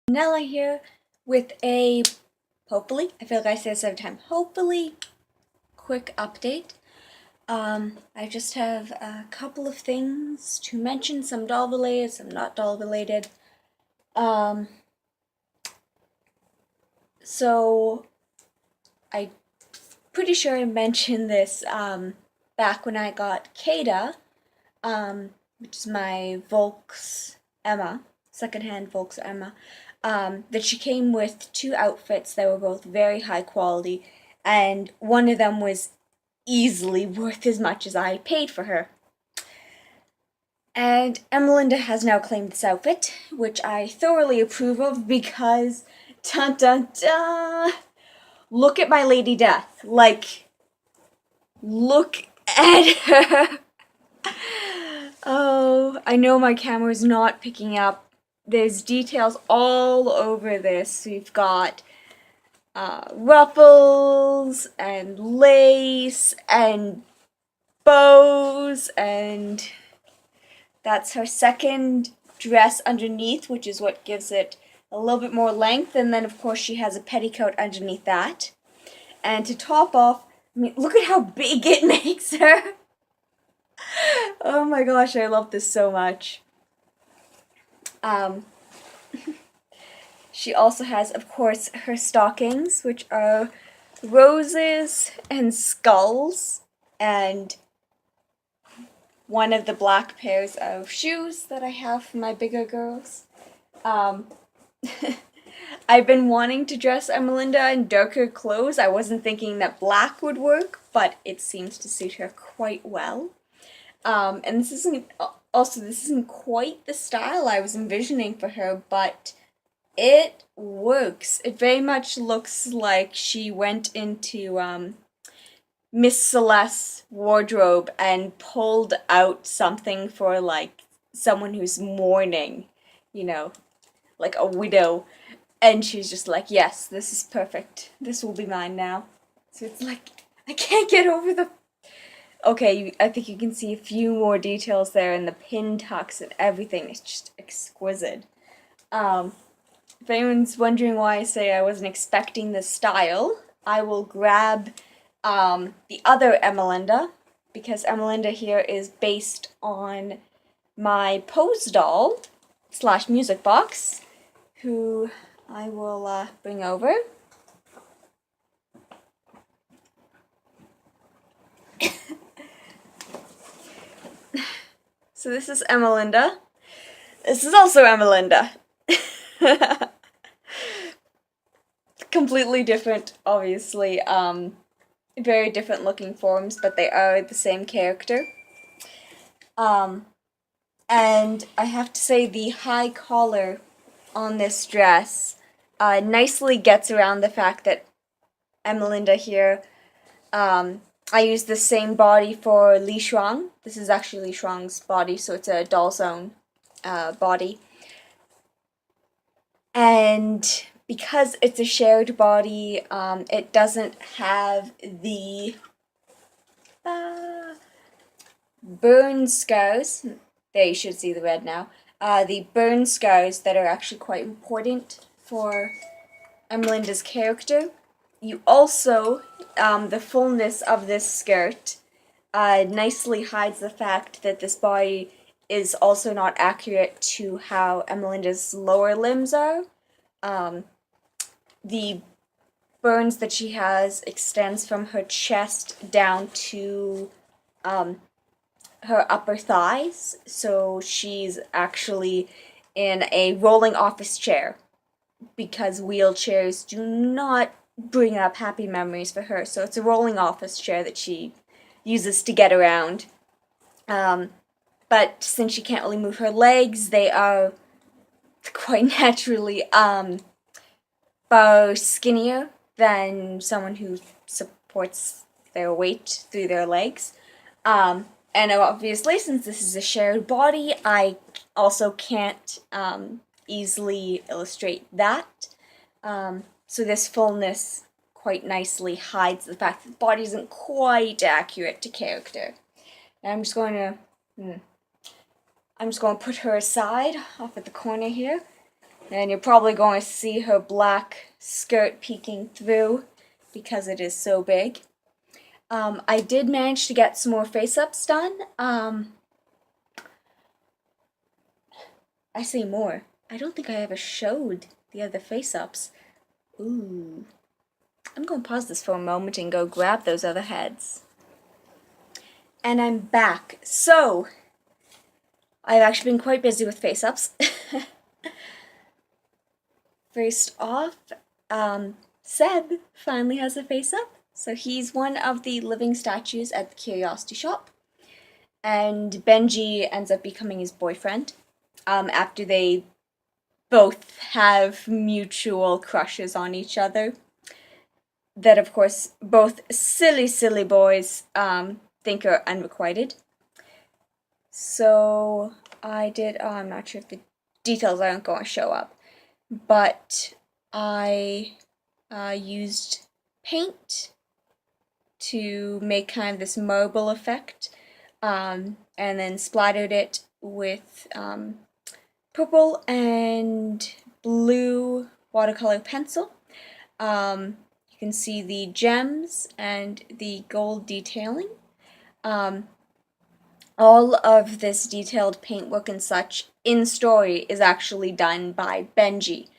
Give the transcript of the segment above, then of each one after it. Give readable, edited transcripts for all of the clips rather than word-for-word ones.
Nella here with a, hopefully, I feel like I say this every time, hopefully quick update. I just have a couple of things to mention, some doll related, some not doll related. Um, so I'm pretty sure I mentioned this back when I got Kada, which is my Volks Emma, secondhand Volks Emma, that she came with two outfits that were both very high quality, and one of them was easily worth as much as I paid for her. And Emmalinda has now claimed this outfit, which I thoroughly approve of because, dun dun dun, look at my Lady Death. Like, look at her. Oh, I know my camera's not picking up. There's details all over this. We've got ruffles and lace and bows, and that's her second dress underneath, which is what gives it a little bit more length, and then of course she has a petticoat underneath that. And to top off, I mean, look at how big it makes her. Oh my gosh, I love this so much. She also has, of course, her stockings, which are roses and skulls, and one of the black pairs of shoes that I have for my bigger girls. I've been wanting to dress Emmalinda in darker clothes. I wasn't thinking that black would work, but it seems to suit her quite well. And this isn't quite the style I was envisioning for her, but it works. It very much looks like she went into Miss Celeste's wardrobe and pulled out something for like someone who's mourning, you know, like a widow. And she's just like, yes, this is perfect. This will be mine now. So it's like, I can't get over the... Okay, I think you can see a few more details there in the pin tucks and everything. It's just exquisite. If anyone's wondering why I say I wasn't expecting this style, I will grab the other Emmalinda, because Emmalinda here is based on my pose doll / music box, who I will bring over. So this is Emmalinda. This is also Emmalinda. Completely different, obviously. Very different looking forms, but they are the same character. And I have to say the high collar on this dress nicely gets around the fact that Emmalinda here, I use the same body for Li Shuang. This is actually Li Shuang's body, so it's a Dollzone body. And because it's a shared body, it doesn't have the burn scars. There, you should see the red now. The burn scars that are actually quite important for Emmalinda's character. You also, the fullness of this skirt nicely hides the fact that this body is also not accurate to how Emmalinda's lower limbs are. The burns that she has extends from her chest down to her upper thighs, so she's actually in a rolling office chair because wheelchairs do not bring up happy memories for her, so it's a rolling office chair that she uses to get around. But since she can't really move her legs, they are quite naturally far skinnier than someone who supports their weight through their legs. And obviously, since this is a shared body, I also can't easily illustrate that. So this fullness quite nicely hides the fact that the body isn't quite accurate to character. And I'm just going to put her aside off at the corner here. And you're probably going to see her black skirt peeking through because it is so big. I did manage to get some more face-ups done. I say more. I don't think I ever showed the other face-ups. Ooh. I'm going to pause this for a moment and go grab those other heads. And I'm back. So, I've actually been quite busy with face-ups. First off, Seb finally has a face-up. So he's one of the living statues at the Curiosity Shop. And Benji ends up becoming his boyfriend after they both have mutual crushes on each other. That, of course, both silly boys think are unrequited. So I did, I'm not sure if the details aren't going to show up, but I used paint to make kind of this marble effect, and then splattered it with purple and blue watercolor pencil. You can see the gems and the gold detailing. All of this detailed paintwork and such in story is actually done by Benji.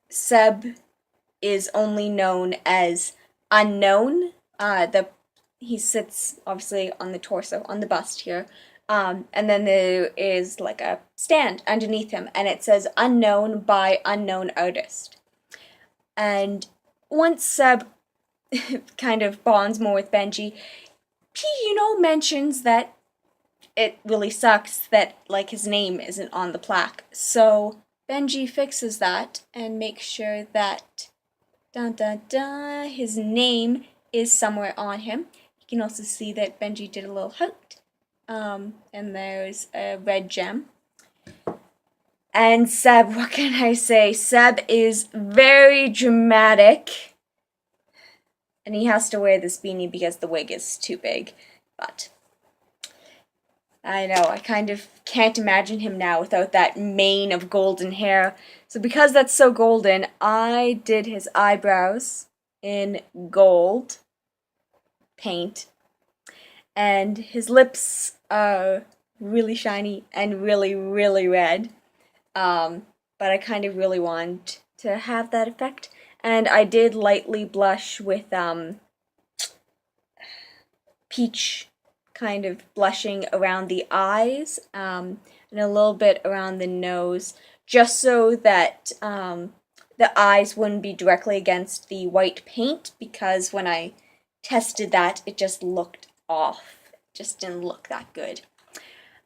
Seb is only known as Unknown. He sits obviously on the torso, on the bust here. And then there is like a stand underneath him, and it says Unknown by Unknown Artist. And once Seb kind of bonds more with Benji, he, mentions that it really sucks that, like, his name isn't on the plaque. So Benji fixes that and makes sure that his name is somewhere on him. You can also see that Benji did a little heart. And there's a red gem. And Seb, what can I say? Seb is very dramatic. And he has to wear this beanie because the wig is too big. But I know, I kind of can't imagine him now without that mane of golden hair. So because that's so golden, I did his eyebrows in gold paint. And his lips are really shiny and really red. But I kind of really want to have that effect. And I did lightly blush with peach kind of blushing around the eyes and a little bit around the nose, just so that the eyes wouldn't be directly against the white paint, because when I tested that, it just looked off. It just didn't look that good.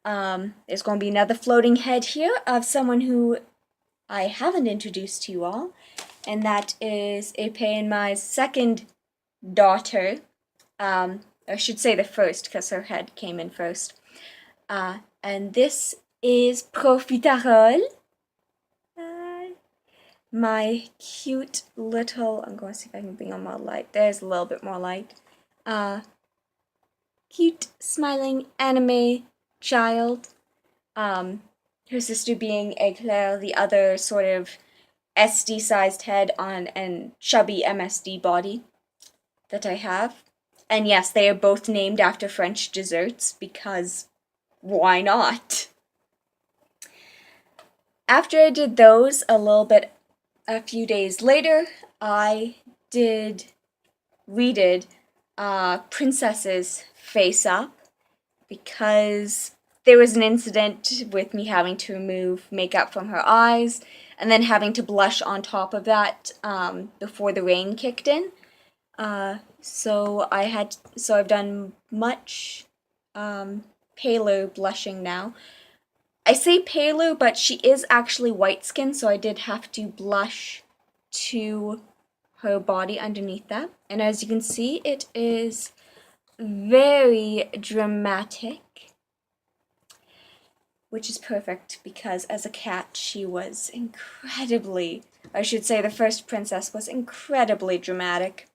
There's going to be another floating head here of someone who I haven't introduced to you all, and that is Epe and my second daughter. I should say the first, because her head came in first. And this is Profiterole. My cute little, I'm going to see if I can bring on more light. There's a little bit more light. Cute, smiling anime child. Her sister being Eclair, the other sort of SD-sized head on and chubby MSD body that I have. And yes, they are both named after French desserts, because why not? After I did those, a few days later, I redid Princess's face up, because there was an incident with me having to remove makeup from her eyes, and then having to blush on top of that before the rain kicked in. So I've done much paler blushing now. I say paler, but she is actually white skin, so I did have to blush to her body underneath that. And as you can see, it is very dramatic, which is perfect, because as a cat, she was incredibly, I should say the first princess was incredibly dramatic.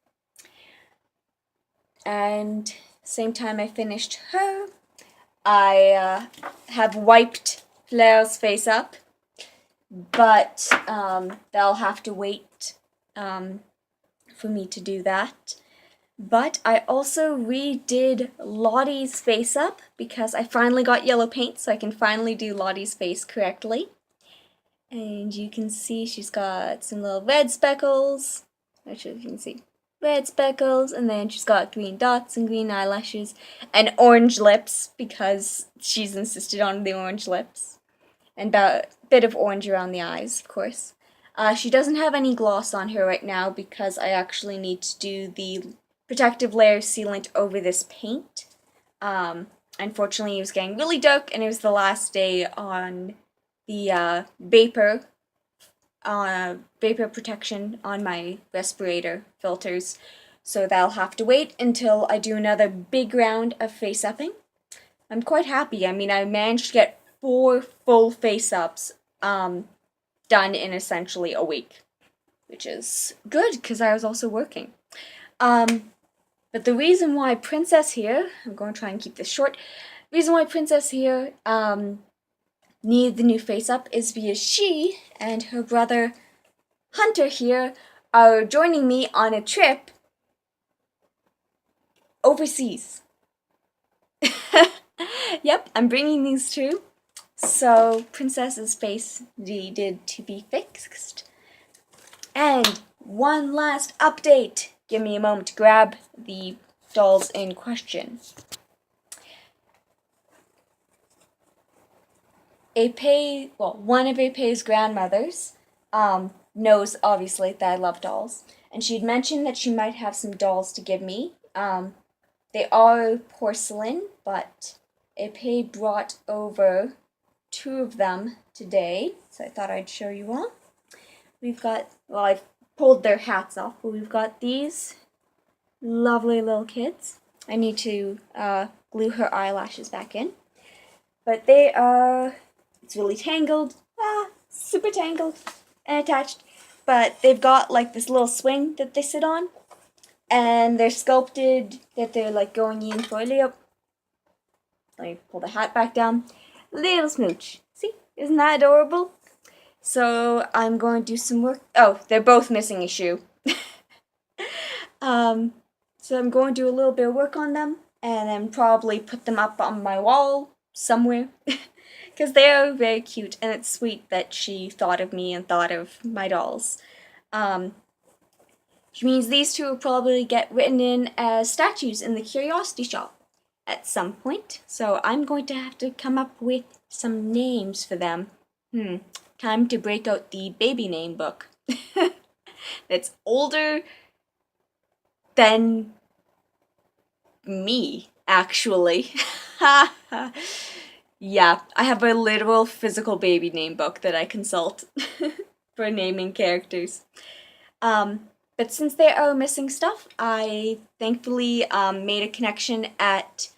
And same time I finished her, I have wiped Claire's face up, but they'll have to wait for me to do that. But I also redid Lottie's face up because I finally got yellow paint, so I can finally do Lottie's face correctly. And you can see she's got some little red speckles. Not sure if you can see. Red speckles, and then she's got green dots and green eyelashes and orange lips because she's insisted on the orange lips. And a bit of orange around the eyes, of course. She doesn't have any gloss on her right now because I actually need to do the protective layer sealant over this paint. Unfortunately, it was getting really dark, and it was the last day on the vapor protection on my respirator filters. So that'll have to wait until I do another big round of face upping. I'm quite happy. I mean, I managed to get 4 full face ups done in essentially a week, which is good because I was also working. But the reason why Princess here, I'm going to try and keep this short, the reason why Princess here needed the new face up is because she and her brother Hunter here are joining me on a trip overseas. Yep, I'm bringing these two. So Princess's face needed to be fixed. And one last update. Give me a moment to grab the dolls in question. One of Ape's grandmothers knows, obviously, that I love dolls. And she'd mentioned that she might have some dolls to give me. They are porcelain, but Ape brought over 2 of them today. So I thought I'd show you all. We've got, I've pulled their hats off, but we've got these lovely little kids. I need to glue her eyelashes back in. But they are, it's really tangled, super tangled and attached. But they've got like this little swing that they sit on. And they're sculpted that they're like going in for a layup. Let me pull the hat back down. Little smooch. See? Isn't that adorable? So I'm going to do some work. Oh, they're both missing a shoe. So I'm going to do a little bit of work on them and then probably put them up on my wall somewhere. Because they are very cute, and it's sweet that she thought of me and thought of my dolls. Which means these 2 will probably get written in as statues in the Curiosity Shop at some point. So I'm going to have to come up with some names for them. Time to break out the baby name book. That's older than me, actually. Yeah, I have a literal physical baby name book that I consult for naming characters. But since they are missing stuff, I thankfully made a connection at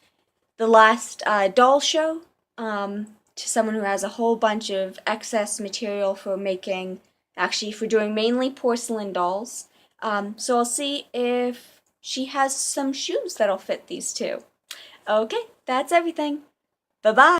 the last doll show to someone who has a whole bunch of excess material for doing mainly porcelain dolls. So I'll see if she has some shoes that'll fit these 2. Okay, that's everything. Bye-bye.